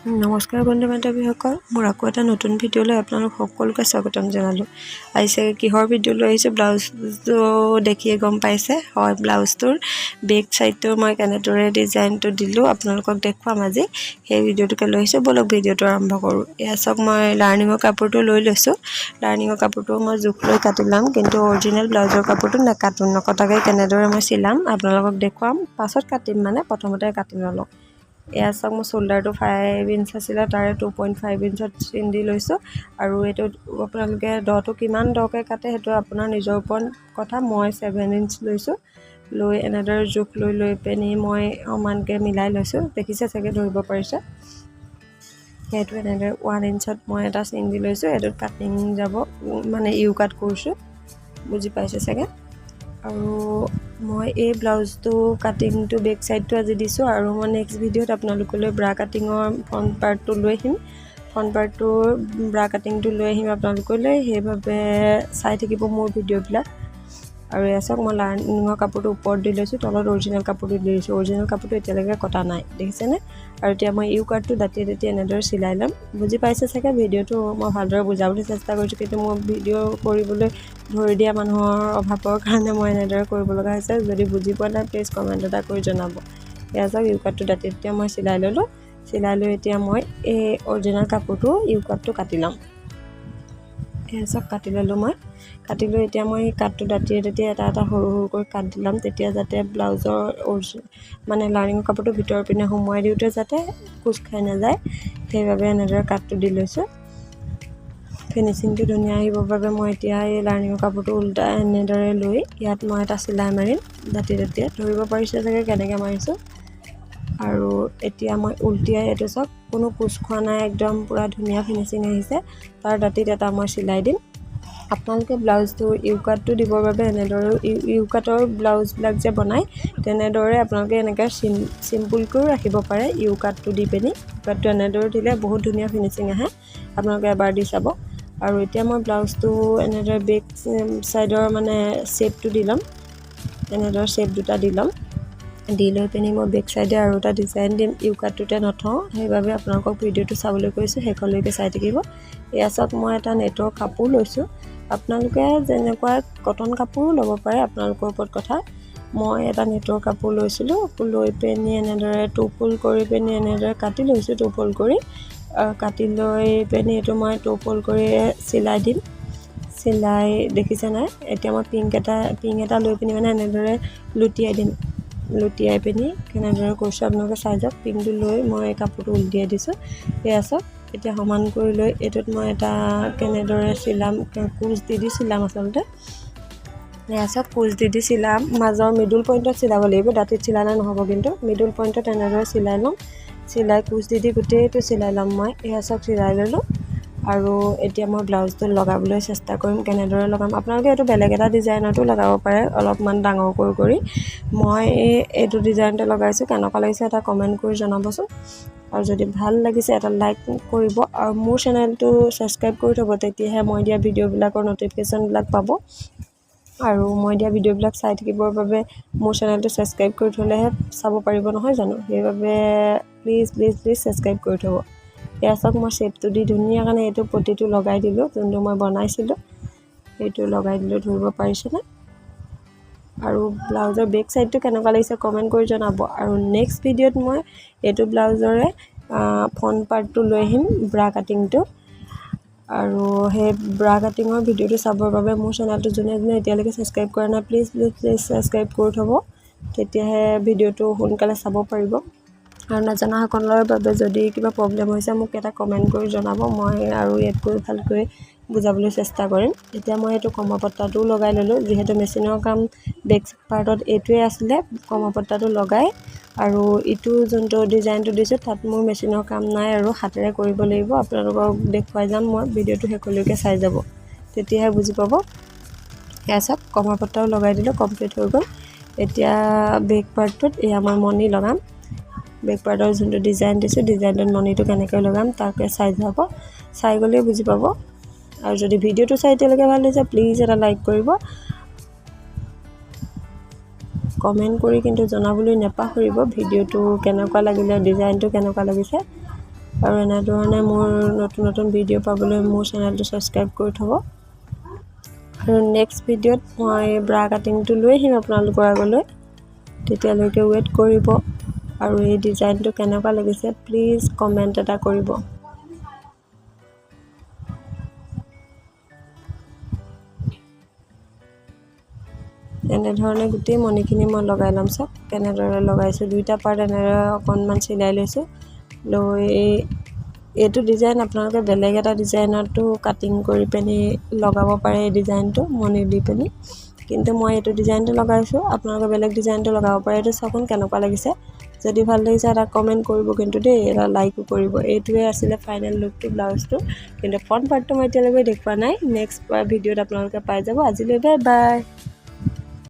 নমস্কাৰ বন্ধু বান্ধৱীসকল, মোৰ আকৌ এটা নতুন ভিডিঅ'লৈ আপোনালোক সকলোকে স্বাগতম জনালোঁ। আহিছে কিহৰ ভিডিঅ' লৈ আহিছোঁ, ব্লাউজটো দেখিয়ে গম পাইছে। হয়, ব্লাউজটোৰ বেক চাইডটো মই কেনেদৰে ডিজাইনটো দিলোঁ আপোনালোকক দেখুৱাম আজি। সেই ভিডিঅ'টোকে লৈ আহিছোঁ, বলক ভিডিঅ'টো আৰম্ভ কৰোঁ। এয়া চাওক, মই লাৰ্ণিঙৰ কাপোৰটো লৈ লৈছোঁ। লাৰ্ণিঙৰ কাপোৰটো মই জোখ লৈ কাটি ল'ম, কিন্তু অৰিজিনেল ব্লাউজৰ কাপোৰটো নাকাটোঁ। নকটাকৈ কেনেদৰে মই চিলাম আপোনালোকক দেখুৱাম। পাছত কাটিম, মানে প্ৰথমতে কাটি নলওঁ। এয়া চাওক, মোৰ শ্ব'ল্ডাৰটো 5 ইঞ্চ আছিলে, তাৰে 2.5 ইঞ্চত চিন দি লৈছোঁ। আৰু এইটো আপোনালোকে দহটো কিমান দহকৈ কাটে সেইটো আপোনাৰ নিজৰ ওপৰত কথা। মই 7 ইঞ্চ লৈছোঁ, লৈ এনেদৰে জোখ লৈ পিনি মই সমানকৈ মিলাই লৈছোঁ। দেখিছে চাগে, ধৰিব পাৰিছে। সেইটো এনেদৰে 1 ইঞ্চত মই এটা চিন দি লৈছোঁ। এইটোত কাটিং যাব, মানে ইউ কাট কৰিছোঁ, বুজি পাইছে চাগে। আৰু মই এই ব্লাউজটো কাটিংটো বেক চাইডটো আজি দিছোঁ, আৰু মই নেক্সট ভিডিঅ'ত আপোনালোকলৈ ব্ৰা কাটিঙৰ ফ্ৰণ্ট পাৰ্টটো লৈ আহিম। ফ্ৰণ্ট পাৰ্টটোৰ ব্ৰা কাটিংটো লৈ আহিম আপোনালোকলৈ, সেইবাবে চাই থাকিব মোৰ ভিডিঅ'বিলাক। আৰু এয়া চাওক, মই লাৰ্ণিঙৰ কাপোৰটো ওপৰত দি লৈছোঁ, তলত অৰিজিনেল কাপোৰটো দি লৈছোঁ। অৰিজিনেল কাপোৰটো এতিয়ালৈকে কটা নাই, দেখিছেনে। আৰু এতিয়া মই ইউ কাটটো দাঁতিয়ে এনেদৰে চিলাই ল'ম। বুজি পাইছে চাগে। ভিডিঅ'টো মই ভালদৰে বুজাবলৈ চেষ্টা কৰিছোঁ, কিন্তু মোৰ ভিডিঅ' কৰিবলৈ ধৰি দিয়া মানুহৰ অভাৱৰ কাৰণে মই এনেদৰে কৰিব লগা হৈছে। যদি বুজি পোৱা নাই প্লিজ কমেণ্ট এটা কৰি জনাব। এয়া চাওক, ইউ কাটটো দাঁতিয়ে মই চিলাই ল'লোঁ। চিলাই লৈ এতিয়া মই এই অৰিজিনেল কাপোৰটো ইউ কাটটো কাটি ল'ম। এয়া চাওক, কাটি ল'লোঁ মই। কাটি লৈ এতিয়া মই কাটটো দাঁতিয়ে এটা এটা সৰু সৰুকৈ কাট দি ল'ম, তেতিয়া যাতে ব্লাউজৰ মানে লাৰ্ণিঙৰ কাপোৰটো ভিতৰৰ পিনে সোমোৱাই দিওঁতে যাতে কোচ খাই নাযায়, সেইবাবে এনেদৰে কাটটো দি লৈছোঁ। ফিনিচিংটো ধুনীয়া আহিবৰ বাবে মই এতিয়া এই লাৰ্ণিঙৰ কাপোৰটো উল্টা এনেদৰে লৈ ইয়াত মই এটা চিলাই মাৰিম দাঁতিয়ে। ধৰিব পাৰিছে চাগে কেনেকৈ মাৰিছোঁ। আৰু এতিয়া মই উল্টিয়াই, এইটো চাওক, কোনো কোচ খোৱা নাই, একদম পূৰা ধুনীয়া ফিনিচিং আহিছে। তাৰ দাঁতিত এটা মই চিলাই দিম। আপোনালোকে ব্লাউজটো ইউ কাটটো দিবৰ বাবে এনেদৰে ইউ কাটৰ ব্লাউজবিলাক যে বনায়, তেনেদৰে আপোনালোকে এনেকৈ চিম্পুলকৈও ৰাখিব পাৰে। ইউ কাটটো দি পিনি ইউ কাটটো এনেদৰে দিলে বহুত ধুনীয়া ফিনিচিং আহে। আপোনালোকে এবাৰ দি চাব। আৰু এতিয়া মই ব্লাউজটো এনেদৰে বেক চাইডৰ মানে শ্বেপটো দি ল'ম। এনেদৰে শ্বেপ দুটা দি ল'ম। দি লৈ পিনি মই বেক চাইডে আৰু এটা ডিজাইন দিম। ইউ কাটটোতে নথওঁ, সেইবাবে আপোনালোকক ভিডিঅ'টো চাবলৈ কৈছোঁ, শেষলৈকে চাই থাকিব। এয়া চাওক, মই এটা নেটৰ কাপোৰ লৈছোঁ। আপোনালোকে যেনেকুৱা কটন কাপোৰো ল'ব পাৰে, আপোনালোকৰ ওপৰত কথা। মই এটা নেটৰ কাপোৰ লৈছিলোঁ, লৈ পিনি এনেদৰে টুফুল কৰি পিনি এনেদৰে কাটি লৈছোঁ। টুফুল কৰি কাটি লৈ পিনি এইটো মই টুফুল কৰি চিলাই দিম। চিলাই দেখিছে নাই। এতিয়া মই পিং এটা লৈ পিনি মানে এনেদৰে লুটিয়াই দিম। লুটিয়াই পিনি কেনেদৰে কৰিছোঁ আপোনালোকে চাই যাওক। পিংটো লৈ মই কাপোৰটো উলটিয়াই দিছোঁ। এয়া চাওক, এতিয়া সমান কৰি লৈ এইটোত মই এটা কেনেদৰে চিলাম, কোচ দি চিলাম আচলতে। এয়া চাওক, কোচ দি চিলাম। মাজৰ মিডল পইণ্টত চিলাব লাগিব, দাঁতিত চিলালে নহ'ব, কিন্তু মিডল পইণ্টত এনেদৰে চিলাই ল'ম। চিলাই কোচ দি গোটেইটো চিলাই ল'ম মই। এয়া চাওক, চিলাই ল'লোঁ। আৰু এতিয়া মই ব্লাউজটো লগাবলৈ চেষ্টা কৰিম, কেনেদৰে লগাম। আপোনালোকে এইটো বেলেগ এটা ডিজাইনতো লগাব পাৰে, অলপমান ডাঙৰ কৰি। মই এইটো ডিজাইনতে লগাইছোঁ। কেনেকুৱা লাগিছে এটা কমেণ্ট কৰি জনাবচোন। আৰু যদি ভাল লাগিছে এটা লাইক কৰিব, আৰু মোৰ চেনেলটো ছাবস্ক্ৰাইব কৰি থ'ব, তেতিয়াহে মই দিয়া ভিডিঅ'বিলাকৰ ন'টিফিকেশ্যনবিলাক পাব। আৰু মই দিয়া ভিডিঅ'বিলাক চাই থাকিবৰ বাবে মোৰ চেনেলটো ছাবস্ক্ৰাইব কৰি থ'লেহে চাব পাৰিব, নহয় জানো। সেইবাবে প্লিজ ছাবস্ক্ৰাইব কৰি থ'ব। এয়া চাওক, মই শ্বেপটো দি ধুনীয়াকৈ এইটো পটিটো লগাই দিলোঁ, যোনটো মই বনাইছিলোঁ সেইটো লগাই দিলোঁ। ধৰিব পাৰিছেনে। আৰু ব্লাউজৰ বেক চাইডটো কেনেকুৱা লাগিছে কমেণ্ট কৰি জনাব। আৰু নেক্সট ভিডিঅ'ত মই এইটো ব্লাউজৰে ফ্ৰণ্ট পাৰ্টটো লৈ আহিম, ব্ৰা কাটিংটো। আৰু সেই ব্ৰা কাটিঙৰ ভিডিঅ'টো চাবৰ বাবে মোৰ চেনেলটো যোনে এতিয়ালৈকে ছাবস্ক্ৰাইব কৰা নাই, প্লিজ ছাবস্ক্ৰাইব কৰি থ'ব, তেতিয়াহে ভিডিঅ'টো সোনকালে চাব পাৰিব। আৰু নজনাসকলৰ বাবে যদি কিবা প্ৰব্লেম হৈছে মোক এটা কমেণ্ট কৰি জনাব, মই আৰু ইয়াতকৈ ভালকৈ বুজাবলৈ চেষ্টা কৰিম। এতিয়া মই এইটো কমৰপট্টাটোও লগাই ল'লোঁ, যিহেতু মেচিনৰ কাম বেক পাৰ্টত এইটোৱে আছিলে। কমৰপট্টাটো লগাই, আৰু ইটো যোনটো ডিজাইনটো দিছোঁ তাত মোৰ মেচিনৰ কাম নাই, আৰু হাতেৰে কৰিব লাগিব। আপোনালোকক দেখুৱাই যাম মই, ভিডিঅ'টো শেষলৈকে চাই যাব, তেতিয়াহে বুজি পাব। এয়া চাওক, কমৰপট্টাও লগাই দিলোঁ, কমপ্লিট হৈ গ'ল। এতিয়া বেক পাৰ্টটোত এয়া মই মণি লগাম। বেক পাৰ্টৰ যোনটো ডিজাইন দিছোঁ, ডিজাইনটোত মণিটো কেনেকৈ লগাম তাকে চাই যাব, চাই গ'লেই বুজি পাব। আৰু যদি ভিডিঅ'টো চাই এতিয়ালৈকে ভাল লাগিছে, প্লিজ এটা লাইক কৰিব। কমেণ্ট কৰি কিন্তু জনাবলৈ নাপাহৰিব ভিডিঅ'টো কেনেকুৱা লাগিলে, ডিজাইনটো কেনেকুৱা লাগিছে। আৰু এনেধৰণে মোৰ নতুন নতুন ভিডিঅ' পাবলৈ মোৰ চেনেলটো ছাবস্ক্ৰাইব কৰি থ'ব। আৰু নেক্সট ভিডিঅ'ত মই ব্ৰা কাটিংটো লৈ আহিম আপোনালোকৰ আগলৈ। তেতিয়ালৈকে ৱেইট কৰিব। আৰু এই ডিজাইনটো কেনেকুৱা লাগিছে প্লিজ কমেণ্ট এটা কৰিব। এনেধৰণে গোটেই মণিখিনি মই লগাই ল'ম। চাওক কেনেদৰে লগাইছোঁ, দুইটা পাৰ্ট এনেদৰে অকণমান চিলাই লৈছোঁ। লৈ এইটো ডিজাইন আপোনালোকে বেলেগ এটা ডিজাইনতো কাটিং কৰি পিনি লগাব পাৰে এই ডিজাইনটো মণি দি পিনি, কিন্তু মই এইটো ডিজাইনটো লগাইছোঁ। আপোনালোকে বেলেগ ডিজাইনটো লগাব পাৰে। এইটো চাওকচোন কেনেকুৱা লাগিছে। যদি ভাল লাগিছে এটা কমেণ্ট কৰিব কিন্তু দেই, এটা লাইকো কৰিব। এইটোৱে আছিলে ফাইনেল লুকটো ব্লাউজটো, কিন্তু ফ্ৰণ্ট পাৰ্টটো মই এতিয়ালৈকে দেখুওৱা নাই। নেক্সট ভিডিঅ'ত আপোনালোকে পাই যাব। আজিলৈ বাই বাই।